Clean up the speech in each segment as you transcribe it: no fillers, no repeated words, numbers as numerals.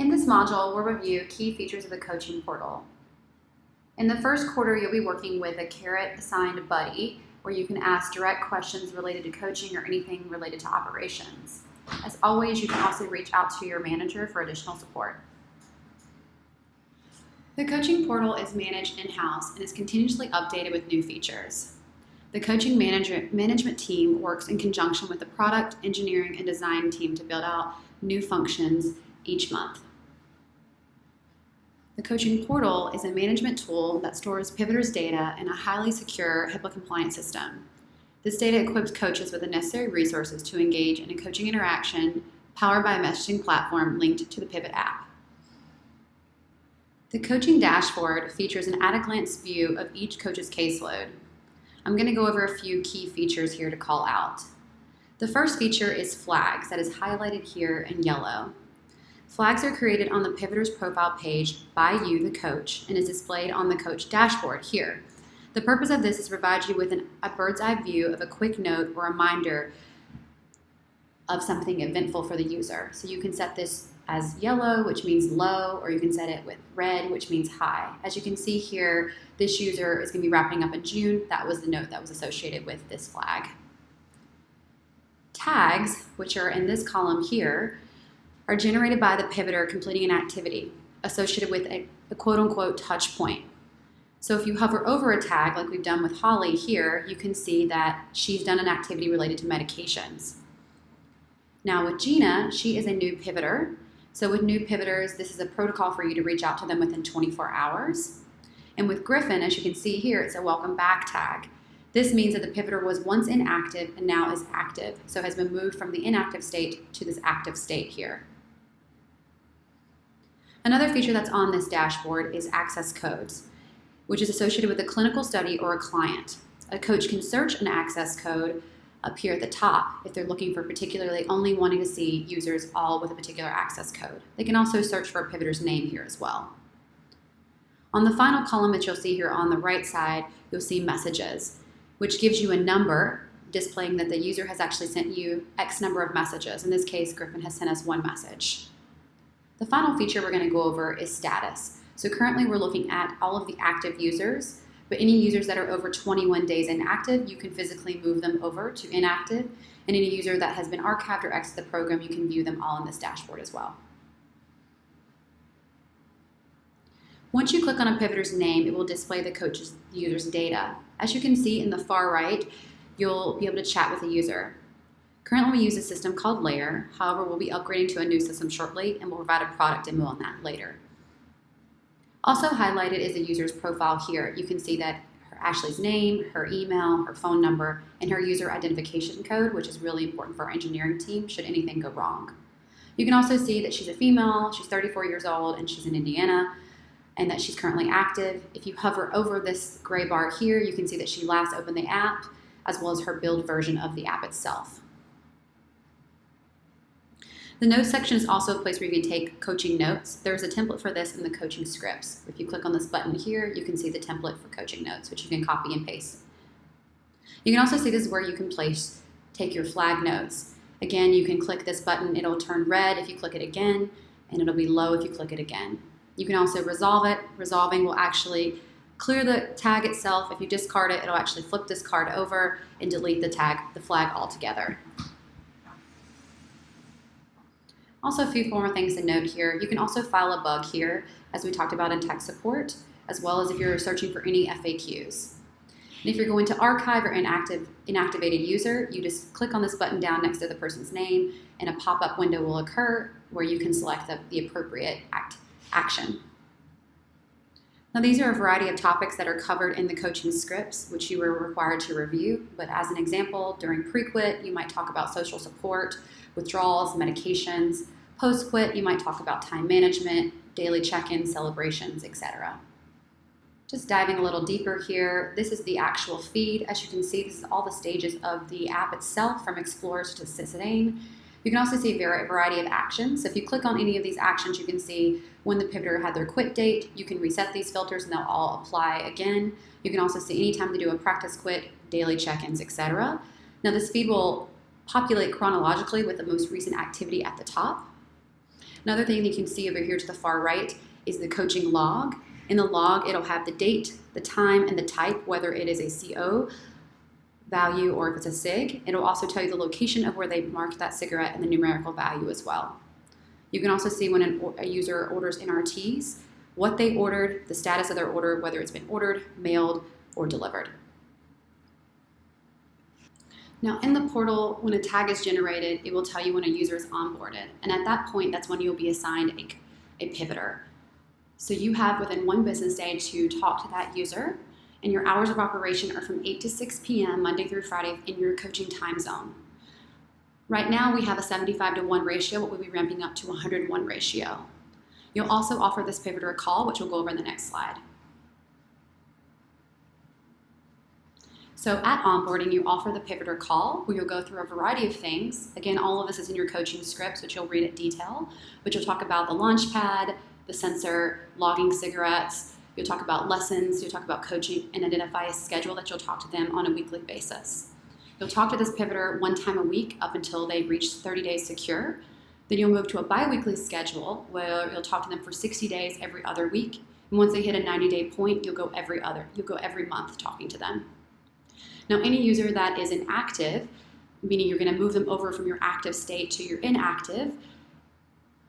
In this module, we'll review key features of the coaching portal. In the first quarter, you'll be working with a Carrot-assigned buddy, where you can ask direct questions related to coaching or anything related to operations. As always, you can also reach out to your manager for additional support. The coaching portal is managed in-house and is continuously updated with new features. The coaching management team works in conjunction with the product, engineering, and design team to build out new functions each month. The coaching portal is a management tool that stores Pivoter's data in a highly secure HIPAA-compliant system. This data equips coaches with the necessary resources to engage in a coaching interaction powered by a messaging platform linked to the Pivot app. The coaching dashboard features an at-a-glance view of each coach's caseload. I'm going to go over a few key features here to call out. The first feature is flags, that is highlighted here in yellow. Flags are created on the Pivoter's profile page by you, the coach, and is displayed on the coach dashboard here. The purpose of this is to provide you with a bird's eye view of a quick note or reminder of something eventful for the user. So you can set this as yellow, which means low, or you can set it with red, which means high. As you can see here, this user is going to be wrapping up in June. That was the note that was associated with this flag. Tags, which are in this column here, are generated by the Pivoter completing an activity associated with a quote-unquote touch point. So if you hover over a tag, like we've done with Holly here, you can see that she's done an activity related to medications. Now with Gina, she is a new Pivoter. So with new Pivoters, this is a protocol for you to reach out to them within 24 hours. And with Griffin, as you can see here, it's a welcome back tag. This means that the Pivoter was once inactive and now is active, so has been moved from the inactive state to this active state here. Another feature that's on this dashboard is access codes, which is associated with a clinical study or a client. A coach can search an access code up here at the top if they're looking for particularly only wanting to see users all with a particular access code. They can also search for a Pivoter's name here as well. On the final column that you'll see here on the right side, you'll see messages, which gives you a number displaying that the user has actually sent you X number of messages. In this case, Griffin has sent us one message. The final feature we're going to go over is status. So currently we're looking at all of the active users, but any users that are over 21 days inactive, you can physically move them over to inactive, and any user that has been archived or exited the program, you can view them all in this dashboard as well. Once you click on a Pivoter's name, it will display the user's data. As you can see in the far right, you'll be able to chat with the user. Currently, we use a system called Layer. However, we'll be upgrading to a new system shortly, and we'll provide a product demo on that later. Also highlighted is the user's profile here. You can see that Ashley's name, her email, her phone number, and her user identification code, which is really important for our engineering team should anything go wrong. You can also see that she's a female, she's 34 years old, and she's in Indiana, and that she's currently active. If you hover over this gray bar here, you can see that she last opened the app, as well as her build version of the app itself. The notes section is also a place where you can take coaching notes. There's a template for this in the coaching scripts. If you click on this button here, you can see the template for coaching notes, which you can copy and paste. You can also see this is where you can take your flag notes. Again, you can click this button, it'll turn red if you click it again, and it'll be low if you click it again. You can also resolve it. Resolving will actually clear the tag itself. If you discard it, it'll actually flip this card over and delete the flag altogether. Also, a few more things to note here. You can also file a bug here, as we talked about in tech support, as well as if you're searching for any FAQs. And if you're going to archive or inactivated user, you just click on this button down next to the person's name, and a pop-up window will occur where you can select the appropriate action. Now, these are a variety of topics that are covered in the coaching scripts, which you were required to review. But as an example, during pre-quit, you might talk about social support, withdrawals, medications. Post-quit, you might talk about time management, daily check-ins, celebrations, etc. Just diving a little deeper here, this is the actual feed. As you can see, this is all the stages of the app itself, from Explorers to Cystadane. You can also see a variety of actions. So if you click on any of these actions, you can see when the Pivoter had their quit date. You can reset these filters and they'll all apply again. You can also see any time they do a practice quit, daily check-ins, etc. Now this feed will populate chronologically with the most recent activity at the top. Another thing that you can see over here to the far right is the coaching log. In the log, it'll have the date, the time, and the type, whether it is a CO value or if it's a SIG. It'll also tell you the location of where they marked that cigarette and the numerical value as well. You can also see when a user orders NRTs, what they ordered, the status of their order, whether it's been ordered, mailed, or delivered. Now in the portal, when a tag is generated, it will tell you when a user is onboarded. And at that point, that's when you'll be assigned a pivoter. So you have within 1 business day to talk to that user, and your hours of operation are from 8 to 6 p.m. Monday through Friday in your coaching time zone. Right now we have a 75-to-1 ratio, but we'll be ramping up to 101 ratio. You'll also offer this pivoter a call, which we'll go over in the next slide. So at onboarding, you offer the pivoter call, where you'll go through a variety of things. Again, all of this is in your coaching scripts, which you'll read in detail, but you'll talk about the launch pad, the sensor, logging cigarettes. You'll talk about lessons, you'll talk about coaching, and identify a schedule that you'll talk to them on a weekly basis. You'll talk to this pivoter 1 time a week up until they reach 30 days secure. Then you'll move to a bi-weekly schedule where you'll talk to them for 60 days every other week. And once they hit a 90-day point, you'll go every month talking to them. Now, any user that is inactive, meaning you're going to move them over from your active state to your inactive,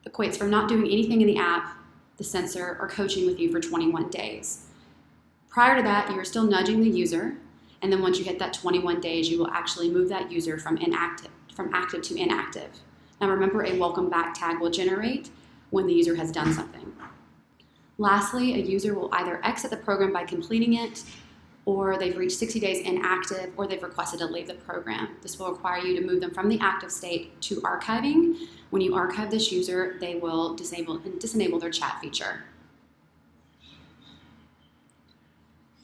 equates from not doing anything in the app, the sensor, or coaching with you for 21 days. Prior to that, you're still nudging the user, and then once you hit that 21 days, you will actually move that user from active to inactive. Now remember, a welcome back tag will generate when the user has done something. Lastly, a user will either exit the program by completing it, or they've reached 60 days inactive, or they've requested to leave the program. This will require you to move them from the active state to archiving. When you archive this user, they will disable their chat feature.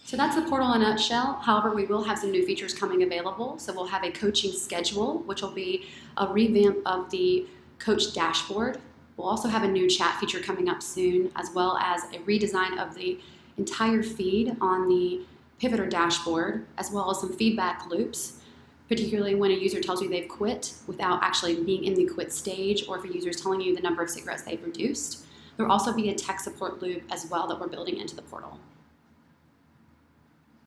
So that's the portal in a nutshell. However, we will have some new features coming available. So we'll have a coaching schedule, which will be a revamp of the coach dashboard. We'll also have a new chat feature coming up soon, as well as a redesign of the entire feed on the Pivoter dashboard, as well as some feedback loops, particularly when a user tells you they've quit without actually being in the quit stage, or if a user is telling you the number of cigarettes they've reduced. There will also be a tech support loop as well that we're building into the portal.